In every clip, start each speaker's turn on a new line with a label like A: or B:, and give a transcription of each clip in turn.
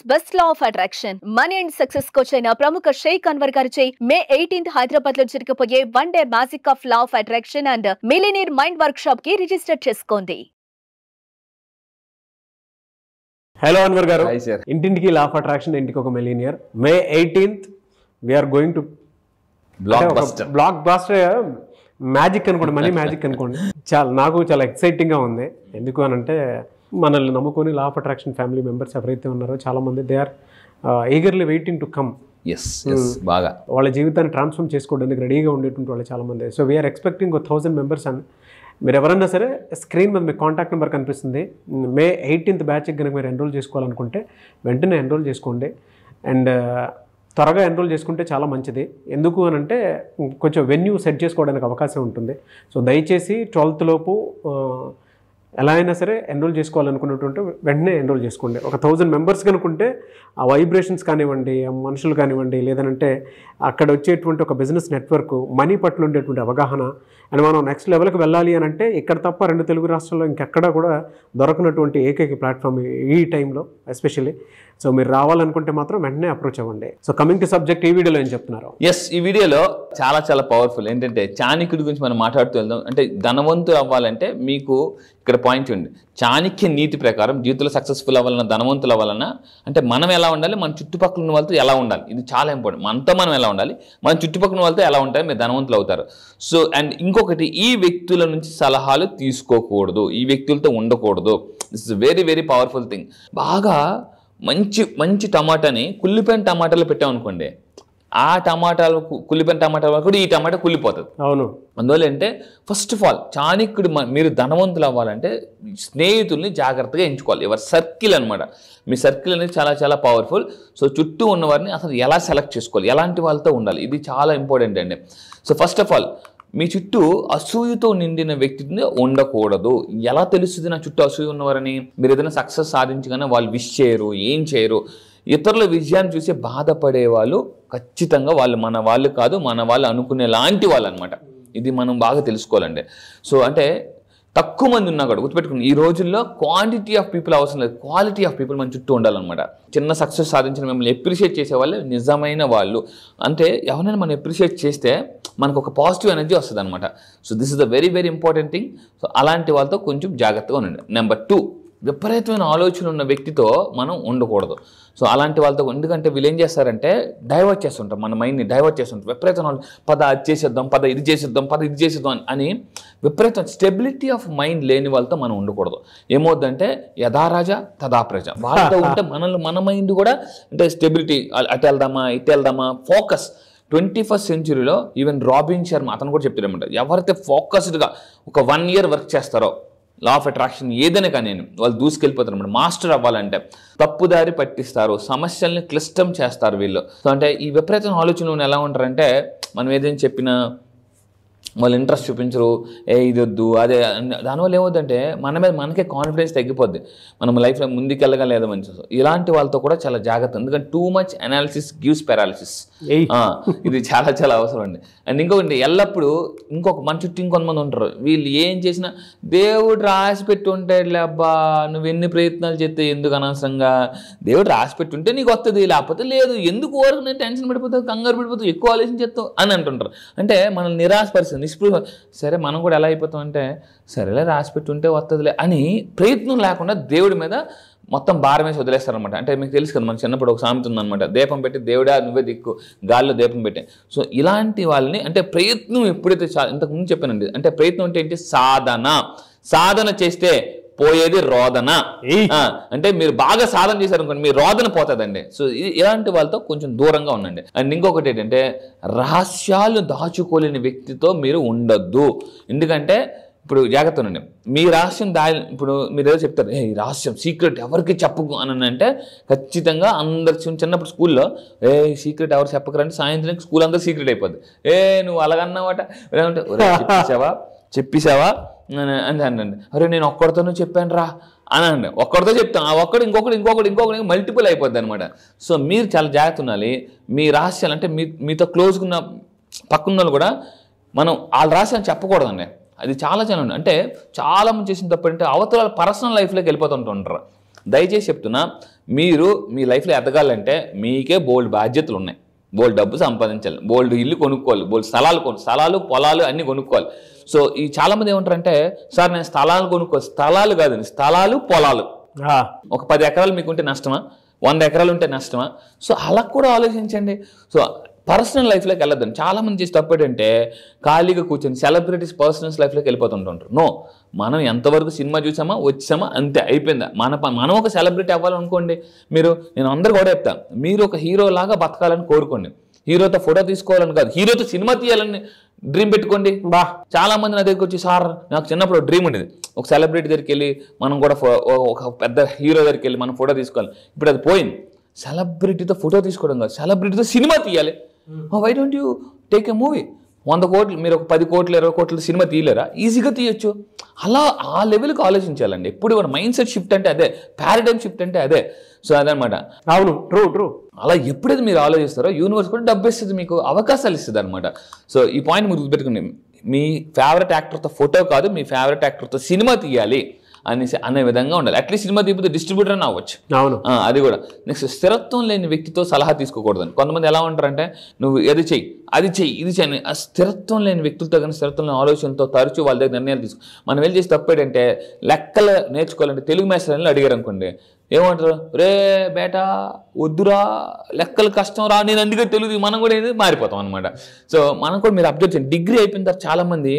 A: Best law of attraction money and success coach అయిన ప్రముఖ షేక్ అన్వర్ గారిచే మే 18th హైదరాబాద్ లో జరగబోయే 1 day magic of law of attraction and millionaire mind workshop కి register చేసుకోండి.
B: హలో అన్వర్ గారు.
C: Hi, sir.
B: ఇంటింటికి లా ఆఫ్ అట్రాక్షన్, ఇంటికి ఒక millionaire. May 18th we're going to blockbuster magic అనుకోండి, మనీ మ్యాజిక్ అనుకోండి. నాకు చాలా ఎక్సైటింగ్గా ఉంది. ఎందుకు అని అంటే మనల్ని నమ్ముకొని law of attraction family members ఎవరైతే ఉన్నారో చాలామంది they are eagerly waiting to come.
C: బాగా
B: వాళ్ళ జీవితాన్ని ట్రాన్స్ఫార్మ్ చేసుకోవడానికి రెడీగా ఉండేటువంటి వాళ్ళు చాలామంది. సో వీఆర్ ఎక్స్పెక్టింగ్ 1000 మెంబర్స్ అని. మీరు ఎవరన్నా సరే స్క్రీన్ మీద మీకు కాంటాక్ట్ నెంబర్ కనిపిస్తుంది. మే 18th బ్యాచ్కి కనుక మీరు ఎన్రోల్ చేసుకోవాలనుకుంటే వెంటనే ఎన్రోల్ చేసుకోండి. అండ్ త్వరగా ఎన్రోల్ చేసుకుంటే చాలా మంచిది. ఎందుకు అని అంటే కొంచెం వెన్యూ సెట్ చేసుకోవడానికి అవకాశం ఉంటుంది. సో దయచేసి 12th లోపు ఎలా అయినా సరే ఎన్రోల్ చేసుకోవాలనుకున్నటువంటి వెంటనే ఎన్రోల్ చేసుకోండి. 1000 మెంబర్స్ కనుకుంటే ఆ వైబ్రేషన్స్ కానివ్వండి, ఆ మనుషులు కానివ్వండి, లేదంటే అక్కడ వచ్చేటువంటి ఒక బిజినెస్ నెట్వర్క్, మనీ పట్ల ఉండేటువంటి అవగాహన, అండ్ మనం నెక్స్ట్ లెవెల్కి వెళ్ళాలి అని అంటే ఇక్కడ తప్ప 2 తెలుగు రాష్ట్రాల్లో ఇంకెక్కడా కూడా దొరకనటువంటి ఏకైక ప్లాట్ఫామ్ ఈ టైంలో ఎస్పెషల్లీ. సో మీరు రావాలనుకుంటే మాత్రం వెంటనే అప్రోచ్ అవ్వండి. సో కమింగ్ టు సబ్జెక్ట్, ఈ వీడియోలో ఏం చెప్తున్నారు?
C: ఈ వీడియోలో చాలా పవర్ఫుల్ ఏంటంటే చాణక్యుడి గురించి మనం మాట్లాడుతూ వెళ్దాం. అంటే ధనవంతులు అవ్వాలంటే మీకు ఇక్కడ పాయింట్ ఉంది. చాణక్య నీతి ప్రకారం జీవితంలో సక్సెస్ఫుల్ అవ్వాలన్నా, ధనవంతులు అవ్వాలన్నా అంటే మనం ఎలా ఉండాలి, మన చుట్టుపక్కల ఉన్న వాళ్ళతో ఎలా ఉండాలి, ఇది చాలా ఇంపార్టెంట్. మనతో మనం ఎలా ఉండాలి, మన చుట్టుపక్కల ఉన్న వాళ్ళతో ఎలా ఉంటాయి, మీరు ధనవంతులు అవుతారు. సో అండ్ ఇంకొకటి, ఈ వ్యక్తుల నుంచి సలహాలు తీసుకోకూడదు, ఈ వ్యక్తులతో ఉండకూడదు. This is very powerful thing. బాగా మంచి టమాటాని కుళ్ళిపోయిన టమాటాలు పెట్టామనుకోండి, ఆ టమాటాలు కుళ్ళిపోయిన టమాటాలు కూడా ఈ టమాటా కుళ్ళిపోతుంది.
B: అవును.
C: అందువల్ల అంటే ఫస్ట్ ఆఫ్ ఆల్ చాణక్యుడు మీరు ధనవంతులు అవ్వాలంటే స్నేహితుల్ని జాగ్రత్తగా ఎంచుకోవాలి. ఎవరి సర్కిల్ అనమాట. మీ సర్కిల్ అనేది చాలా పవర్ఫుల్. సో చుట్టూ ఉన్నవారిని అసలు ఎలా సెలెక్ట్ చేసుకోవాలి, ఎలాంటి వాళ్ళతో ఉండాలి, ఇది చాలా ఇంపార్టెంట్ అండి. సో ఫస్ట్ ఆఫ్ ఆల్ మీ చుట్టూ అసూయతో నిండిన వ్యక్తిని ఉండకూడదు. ఎలా తెలుస్తుంది నా చుట్టూ అసూయ ఉన్నవారని? మీరు ఏదైనా సక్సెస్ సాధించగానే వాళ్ళు విష్ చేయరు, ఏం చేయరు. ఇతరుల విజయాన్ని చూసి బాధపడే వాళ్ళు ఖచ్చితంగా వాళ్ళు మన వాళ్ళు కాదు, మన వాళ్ళు అనుకునే లాంటి వాళ్ళు అనమాట. ఇది మనం బాగా తెలుసుకోవాలండి. సో అంటే తక్కువ మంది ఉన్నా కూడా గుర్తుపెట్టుకుని, ఈ రోజుల్లో క్వాంటిటీ ఆఫ్ పీపుల్ అవసరం లేదు, క్వాలిటీ ఆఫ్ పీపుల్ మన చుట్టూ ఉండాలన్నమాట. చిన్న సక్సెస్ సాధించిన మిమ్మల్ని ఎప్రిషియేట్ చేసే వాళ్ళు నిజమైన వాళ్ళు. అంటే ఎవరైనా మనం ఎప్రిషియేట్ చేస్తే మనకు ఒక పాజిటివ్ ఎనర్జీ వస్తుంది అనమాట. So this is the very important thing. So అలాంటి వాళ్ళతో కొంచెం జాగ్రత్తగా ఉండండి. నెంబర్ 2, విపరీతమైన ఆలోచన ఉన్న వ్యక్తితో మనం ఉండకూడదు. సో అలాంటి వాళ్ళతో, ఎందుకంటే వీళ్ళు ఏం చేస్తారంటే డైవర్ట్ చేస్తుంటాం, మన మైండ్ని డైవర్ట్ చేస్తుంటాం. విపరీతమైన పద అది చేసేద్దాం, పద ఇది చేసేద్దాం అని విపరీతం స్టెబిలిటీ ఆఫ్ మైండ్ లేని వాళ్ళతో మనం ఉండకూడదు. ఏమవుద్దంటే యథా రాజా తదా ప్రజ. వాళ్ళతో ఉంటే మన మైండ్ కూడా అంటే స్టెబిలిటీ, అటు వెళ్దామా ఇటు వెళ్దామా, ఫోకస్. 21st centuryలో ఈవెన్ రాబిన్ శర్మ అతను కూడా చెప్తారన్నమాట, ఎవరైతే ఫోకస్డ్గా ఒక 1 year వర్క్ చేస్తారో లా ఆఫ్ అట్రాక్షన్ ఏదైనా కానీ వాళ్ళు దూసుకెళ్ళిపోతారు అనమాట. మాస్టర్ అవ్వాలంటే తప్పుదారి పట్టిస్తారు, సమస్యల్ని క్లిష్టం చేస్తారు వీళ్ళు. సో అంటే ఈ విపరీతమైన ఆలోచనలు ఎలా ఉంటారంటే మనం ఏదైనా చెప్పినా వాళ్ళు ఇంట్రెస్ట్ చూపించరు, ఇది వద్దు అదే. దానివల్ల ఏమవుతుందంటే మన మీద మనకే కాన్ఫిడెన్స్ తగ్గిపోద్ది, మనం లైఫ్లో ముందుకెళ్ళగలేదో మంచి. ఇలాంటి వాళ్ళతో కూడా చాలా జాగ్రత్త, ఎందుకంటే too much analysis gives paralysis. ఇది చాలా అవసరం అండి. అండ్ ఇంకొకటి, ఎల్లప్పుడూ మన చుట్టూ ఇంకొంతమంది ఉంటారు, వీళ్ళు ఏం చేసినా దేవుడు రాసి పెట్టి ఉంటాడులే అబ్బా, నువ్వు ఎన్ని ప్రయత్నాలు చేస్తే ఎందుకు అనవసరంగా, దేవుడు రాసి పెట్టి ఉంటే నీకు వస్తుంది, లేకపోతే లేదు, ఎందుకు వరకు నేను టెన్షన్ పడిపోతావు, కంగారు పడిపోతావు, ఎక్కువ ఆలోచించేస్తావు అని అంటుంటారు. అంటే మనల్ని నిరాశపరిస్తుంది, నిస్పృహ. సరే మనం కూడా ఎలా అయిపోతాం అంటే సరేలే రాసి పెట్టి ఉంటే వస్తుందిలే అని ప్రయత్నం లేకుండా దేవుడి మీద మొత్తం భారం వేసి వదిలేస్తారనమాట. అంటే మీకు తెలుసు కదా, మన చిన్నప్పుడు ఒక సామెత ఉందన్నమాట, దీపం పెట్టి దేవుడా నువ్వే దిక్కు, గాల్లో దీపం పెట్టి. సో ఇలాంటి వాళ్ళని అంటే ప్రయత్నం ఎప్పుడైతే ఇంతకుముందు చెప్పానండి, అంటే ప్రయత్నం అంటే ఏంటి, సాధన చేస్తే పోయేది రోదన. అంటే మీరు బాగా సాధన చేశారనుకోండి, మీ రోదన పోతుందండి. సో ఇలాంటి వాళ్ళతో కొంచెం దూరంగా ఉండండి. అండ్ ఇంకొకటి ఏంటంటే రహస్యాలు దాచుకోలేని వ్యక్తితో మీరు ఉండొద్దు. ఎందుకంటే ఇప్పుడు జాగ్రత్త ఉండండి, మీ రహస్యం ఇప్పుడు మీరు ఏదో చెప్తారు, ఈ రహస్యం సీక్రెట్ ఎవరికి చెప్పకు అని అంటే ఖచ్చితంగా అందరు చిన్నప్పుడు స్కూల్లో సీక్రెట్ ఎవరు చెప్పకరంటే సాయంత్రం స్కూల్ అందరూ సీక్రెట్ అయిపోద్ది. నువ్వు అలాగన్నావాట, చెప్పేసావా అని అనండి. అరే నేను ఒక్కడితోనే చెప్పాను రా అని అండి. ఒక్కడితో చెప్తాను, ఆ ఒక్కడు ఇంకొకటి మల్టిపుల్ అయిపోద్ది అనమాట. సో మీరు చాలా జాగ్రత్త ఉండాలి. మీ రహస్యాలు అంటే మీతో క్లోజ్గా ఉన్న పక్కన వాళ్ళు కూడా మనం వాళ్ళ రహస్యాలు చెప్పకూడదండి. అది చాలా ఉంది. అంటే చాలా మంది చేసిన తప్పు అంటే అవతల పర్సనల్ లైఫ్లోకి వెళ్ళిపోతుంటారు. దయచేసి చెప్తున్నా, మీరు మీ లైఫ్లో ఎదగాలంటే మీకే బోల్డ్ బాధ్యతలు ఉన్నాయి, బోల్డ్ డబ్బు సంపాదించాలి, బోల్డ్ ఇల్లు కొనుక్కోవాలి, బోల్డ్ స్థలాలు పొలాలు అన్నీ కొనుక్కోవాలి. సో ఈ చాలామంది ఏమంటారంటే, సార్ నేను స్థలాలు కొనుక్కోవాలి. స్థలాలు కాదండి, స్థలాలు పొలాలు. ఒక 10 ఎకరాలు మీకుంటే నష్టమా, 100 ఎకరాలు ఉంటే నష్టమా? సో అలా కూడా ఆలోచించండి. సో పర్సనల్ లైఫ్లోకి వెళ్ళొద్దండి. చాలామంది చేసి తప్పేంటంటే ఖాళీగా కూర్చొని సెలబ్రిటీస్ పర్సనల్ లైఫ్లోకి వెళ్ళిపోతుంటారు. నో, మనం ఎంతవరకు సినిమా చూసామా వచ్చామా అంతే, అయిపోయిందా. మనం ఒక సెలబ్రిటీ అవ్వాలనుకోండి, నేను అందరూ కూడా చెప్తాను, మీరు ఒక హీరో లాగా బతకాలని కోరుకోండి. హీరోతో ఫోటో తీసుకోవాలని కాదు, హీరోతో సినిమా తీయాలని డ్రీమ్ పెట్టుకోండి. చాలా మంది నా దగ్గరికి వచ్చి, సార్ నాకు చిన్నప్పుడు డ్రీమ్ ఉండేది, ఒక సెలబ్రిటీ దగ్గరికి వెళ్ళి మనం కూడా ఒక పెద్ద హీరో దగ్గరికి వెళ్ళి మనం ఫోటో తీసుకోవాలి. ఇప్పుడు అది పోయింది. సెలబ్రిటీతో ఫోటో తీసుకోవడం కాదు, సెలబ్రిటీతో సినిమా తీయాలి. Why don't you take a movie? 100 కోట్లు, మీరు ఒక 10 కోట్లు 20 కోట్ల సినిమా తీయలేరా? ఈజీగా తీయొచ్చు. అలా ఆ లెవెల్కి ఆలోచించాలండి. ఎప్పుడు కూడా మైండ్ సెట్ షిఫ్ట్ అంటే అదే, పారాడైమ్ షిఫ్ట్ అంటే అదే. సో అదనమాట.
B: అవును, ట్రూ.
C: అలా ఎప్పుడైతే మీరు ఆలోచిస్తారో యూనివర్స్ కూడా డబ్బు ఇస్తుంది, మీకు అవకాశాలు ఇస్తుంది అనమాట. సో ఈ పాయింట్ మీరు గుర్తుపెట్టుకుని, మీ ఫేవరెట్ యాక్టర్తో ఫోటో కాదు, మీ ఫేవరెట్ యాక్టర్తో సినిమా తీయాలి అనే విధంగా ఉండాలి. అట్లీస్ట్ సినిమా తీపితే డిస్ట్రిబ్యూటర్ అని అవ్వచ్చు.
B: అవును,
C: అది కూడా. నెక్స్ట్, స్థిరత్వం లేని వ్యక్తితో సలహా తీసుకోకూడదని. కొంతమంది ఎలా ఉంటారంటే, నువ్వు అది చెయ్యి, అది చెయ్యి, ఇది చెయ్యి. ఆ స్థిరత్వం లేని వ్యక్తులతో కానీ స్థిరత్వం లేని ఆలోచనతో తరచూ వాళ్ళ దగ్గర నిర్ణయాలు తీసుకో. మనం వెళ్ళి చేసి తప్పేంటంటే, లెక్కలు నేర్చుకోవాలంటే తెలుగు మాస్టర్ని అడిగారు అనుకోండి, ఏమంటారు, రే బేటా వద్దురా లెక్కలు కష్టం రా, నేను అందుకే తెలుగు. మనం కూడా ఏది మారిపోతాం అనమాట. సో మనం కూడా మీరు అబ్జర్వ్ చేయండి, డిగ్రీ అయిపోయిన తర్వాత చాలామంది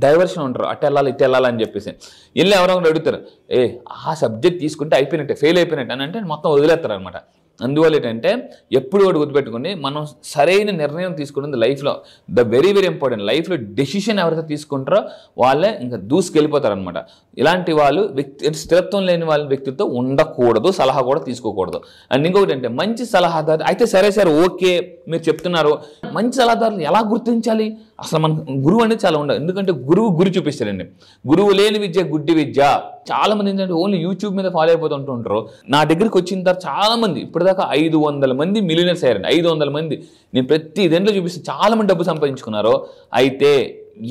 C: డైవర్షన్ ఉంటారు, అటు వెళ్ళాలి ఇటు వెళ్ళాలి అని చెప్పేసి. వెళ్ళి ఎవరో అడుగుతారు, ఆ సబ్జెక్ట్ తీసుకుంటే అయిపోయినట్టే, ఫెయిల్ అయిపోయినట్టు అని అంటే మొత్తం వదిలేస్తారు అనమాట. అందువల్ల ఏంటంటే ఎప్పుడు కూడా గుర్తుపెట్టుకుని, మనం సరైన నిర్ణయం తీసుకున్నది లైఫ్లో ద వెరీ వెరీ ఇంపార్టెంట్. లైఫ్లో డెసిషన్ ఎవరైతే తీసుకుంటారో వాళ్ళే ఇంకా దూసుకెళ్ళిపోతారు అనమాట. ఇలాంటి వాళ్ళు స్థిరత్వం లేని వాళ్ళ వ్యక్తులతో ఉండకూడదు, సలహా కూడా తీసుకోకూడదు. అండ్ ఇంకొకటి అంటే, మంచి సలహాదారు అయితే సరే ఓకే మీరు చెప్తున్నారు, మంచి సలహాదారులు ఎలా గుర్తించాలి? అసలు మన గురువు అనేది చాలా ఉండదు. ఎందుకంటే గురి చూపిస్తారండి. గురువు లేని విద్య గుడ్డి విద్య. చాలా మంది ఏంటంటే ఓన్లీ యూట్యూబ్ మీద ఫాలో అయిపోతుంటూ ఉంటారు. నా దగ్గరికి వచ్చిన తర్వాత చాలా మంది, ఇప్పటిదాకా 500 మంది మిలియనర్స్ అయ్యారండి. 500 మంది నేను ప్రతి ఇదేంట్లో చూపిస్తే చాలా మంది డబ్బు సంపాదించుకున్నారు. అయితే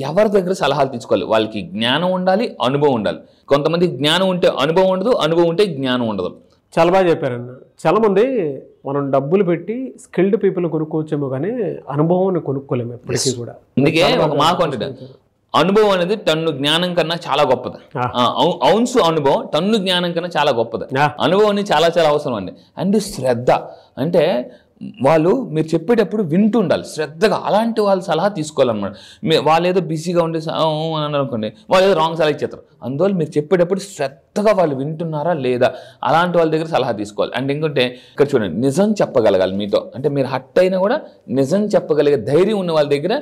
C: ఎవరి దగ్గర సలహాలు తీసుకోవాలి? వాళ్ళకి జ్ఞానం ఉండాలి, అనుభవం ఉండాలి. కొంతమంది జ్ఞానం ఉంటే అనుభవం ఉండదు, అనుభవం ఉంటే జ్ఞానం ఉండదు.
B: చాలా బాగా చెప్పారన్న. చాలామంది మనం డబ్బులు పెట్టి స్కిల్డ్ పీపుల్ కొనుక్కోవచ్చేమో కానీ అనుభవాన్ని కొనుక్కోలేము ఎప్పటికీ కూడా.
C: అందుకే ఒక మాట అంటే, అనుభవం అనేది టన్ను జ్ఞానం కన్నా చాలా గొప్పది. ఔన్స్ అనుభవం టన్ను జ్ఞానం కన్నా చాలా గొప్పది. అనుభవం అనేది చాలా చాలా అవసరం అండి. అండ్ శ్రద్ధ అంటే, వాళ్ళు మీరు చెప్పేటప్పుడు వింటూ ఉండాలి శ్రద్ధగా. అలాంటి వాళ్ళ సలహా తీసుకోవాలన్నమాట. వాళ్ళు ఏదో బిజీగా ఉండే అని అనుకోండి, వాళ్ళు ఏదో రాంగ్ సలహా ఇచ్చేస్తారు. అందువల్ల మీరు చెప్పేటప్పుడు శ్రద్ధగా వాళ్ళు వింటున్నారా లేదా, అలాంటి వాళ్ళ దగ్గర సలహా తీసుకోవాలి. అండ్ ఇంకొంటే ఇక్కడ చూడండి, నిజం చెప్పగలగాలి మీతో. అంటే మీరు హట్ అయినా కూడా నిజం చెప్పగలిగే ధైర్యం ఉన్న వాళ్ళ దగ్గర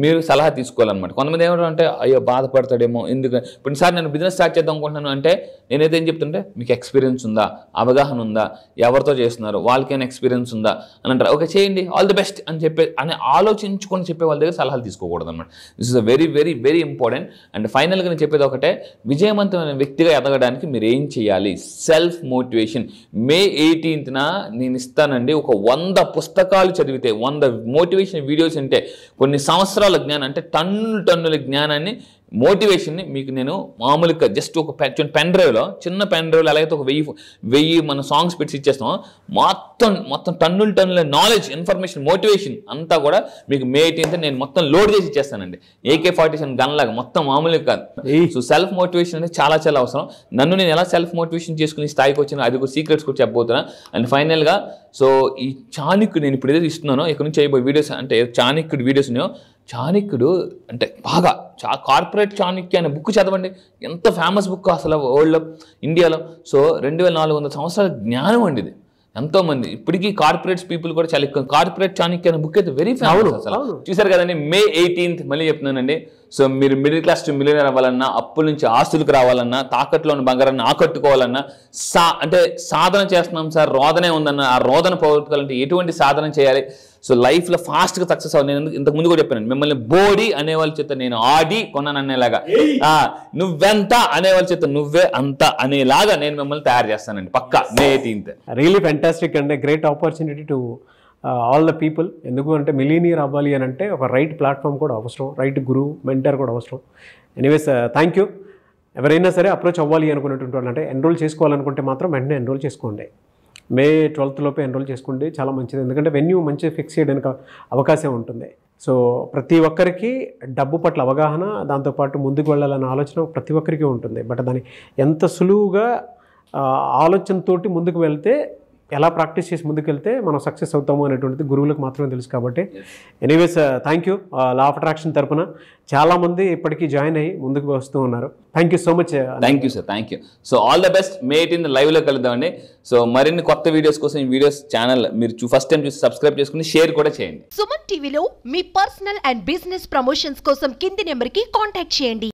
C: మీరు సలహా తీసుకోవాలన్నమాట. కొంతమంది ఏమంటారంటే, అయ్యో బాధపడతాడేమో, ఎందుకు ఇప్పుడు సార్ నేను బిజినెస్ స్టార్ట్ చేద్దాం అనుకుంటున్నాను అంటే, నేనైతే ఏం చెప్తుంటే, మీకు ఎక్స్పీరియన్స్ ఉందా, అవగాహన ఉందా, ఎవరితో చేస్తున్నారు, వాళ్ళకైనా ఎక్స్పీరియన్స్ ఉందా అని అంటారు. ఓకే చేయండి, ఆల్ ది బెస్ట్ అని అని ఆలోచించుకొని చెప్పే వాళ్ళ దగ్గర సలహాలు తీసుకోకూడదు అనమాట. This is a very very very important. And ఫైనల్గా నేను చెప్పేది ఒకటే, విజయవంతమైన వ్యక్తిగా ఎదగడానికి మీరు ఏం చేయాలి? Self motivation. May 18th నేను ఇస్తానండి. ఒక 100 పుస్తకాలు చదివితే, 100 మోటివేషన్ వీడియోస్ ఉంటే, కొన్ని సంవత్సరాల జ్ఞానం అంటే టన్నుల జ్ఞానాన్ని, మోటివేషన్ని మీకు నేను మామూలుగా జస్ట్ ఒక పెన్ డ్రైవ్లో, చిన్న పెన్ డ్రైవ్లో ఎలాగైతే ఒక 1000 మన సాంగ్స్ పెట్టి ఇచ్చేస్తాం, మొత్తం టన్నుల నాలెడ్జ్, ఇన్ఫర్మేషన్, మోటివేషన్ అంతా కూడా మీకు May 18th నేను మొత్తం లోడ్ చేసి ఇచ్చేస్తానండి. AK-47 గన్ లాగా మొత్తం మామూలుగా కాదు. సో సెల్ఫ్ మోటివేషన్ అనేది చాలా చాలా అవసరం. నన్ను నేను ఎలా సెల్ఫ్ మోటివేషన్ చేసుకుని స్థాయికి వచ్చినా అది కూడా సీక్రెట్స్ కూడా చెప్పబోతున్నా. అండ్ ఫైనల్గా సో ఈ చాణక్యుడు నేను ఇప్పుడు ఏదైతే ఇస్తున్నానో, ఇక్కడ నుంచి అయిపోయి వీడియోస్ అంటే చాణక్యుడు వీడియోస్ ఉన్నాయో, చాణక్యుడు అంటే బాగా కార్పొరేట్ చాణక్య అనే బుక్ చదవండి. ఎంత ఫేమస్ బుక్ అసలు వరల్డ్లో, ఇండియాలో. సో 2400 సంవత్సరాల జ్ఞానం అండి ఇది. ఎంతోమంది ఇప్పటికీ కార్పొరేట్స్ పీపుల్ కూడా చాలా ఎక్కువ. కార్పొరేట్ చాణక్య అనే బుక్ అయితే వెరీ ఫేమస్ అసలు. చూసారు కదండి, May 18th మళ్ళీ చెప్తున్నానండి. సో మీరు మిడిల్ క్లాస్ టు మిలియనర్ అవ్వాలన్నా, అప్పుల నుంచి ఆస్తులకు రావాలన్నా, తాకట్లో ఉన్న బంగారాన్ని ఆకట్టుకోవాలన్నా, అంటే సాధన చేస్తున్నాం సార్, రోదనే ఉందన్న, ఆ రోదన పోగొట్టుకోవాలంటే ఎటువంటి సాధన చేయాలి? సో లైఫ్లో ఫాస్ట్గా సక్సెస్ అవ్వాలి. నేను ఇంతకు ముందు కూడా చెప్పాను, మిమ్మల్ని బోడీ అనేవాళ్ళ చేత నేను ఆడి కొన్నాను అనేలాగా, నువ్వెంత అనేవాళ్ళ చేత నువ్వే అంత అనేలాగా నేను మిమ్మల్ని తయారు చేస్తానండి పక్కా May 18th.
B: Really fantastic and great opportunity to all the people. ఎందుకు అంటే మిలీనియర్ అవ్వాలి అని అంటే ఒక రైట్ ప్లాట్ఫామ్ కూడా అవసరం, రైట్ గురువు మెంటర్ కూడా అవసరం. Anyways thank you. ఎవరైనా సరే అప్రోచ్ అవ్వాలి అనుకునేటువంటి వాళ్ళు, అంటే ఎన్రోల్ చేసుకోవాలనుకుంటే మాత్రం వెంటనే ఎన్రోల్ చేసుకోండి. మే 12th లోపే ఎన్రోల్ చేసుకోండి, చాలా మంచిది. ఎందుకంటే వెన్యూ మంచిగా ఫిక్స్ చేయడానికి అవకాశం ఉంటుంది. సో ప్రతి ఒక్కరికి డబ్బు పట్ల అవగాహన, దాంతోపాటు ముందుకు వెళ్ళాలన్న ఆలోచన ప్రతి ఒక్కరికి ఉంటుంది. బట్ దాన్ని ఎంత సులువుగా ఆలోచనతోటి ముందుకు వెళ్తే, ఎలా ప్రాక్టీస్ చేసి ముందుకు వెళ్తే మనం సక్సెస్ అవుతాము అనేటువంటిది గురువులకు మాత్రమే తెలుసు. కాబట్టి anyways thank you. Law of attraction తరపున చాలామంది ఇప్పటికీ జాయిన్ అయ్యి ముందుకు వస్తూ ఉన్నారు. Thank you so much.
C: Thank you sir, thank you. So all the best. May 18 లైవ్లో కలుద్దామండి. సో మరిన్ని కొత్త వీడియోస్ కోసం ఈ వీడియోస్ ఛానల్ మీరు ఫస్ట్ టైం చూసి సబ్స్క్రైబ్ చేసుకుని షేర్ కూడా చేయండి.
D: సుమన్ టీవీలో మీ పర్సనల్ అండ్ బిజినెస్ ప్రమోషన్స్ కోసం కింది నెంబర్కి కాంటాక్ట్ చేయండి.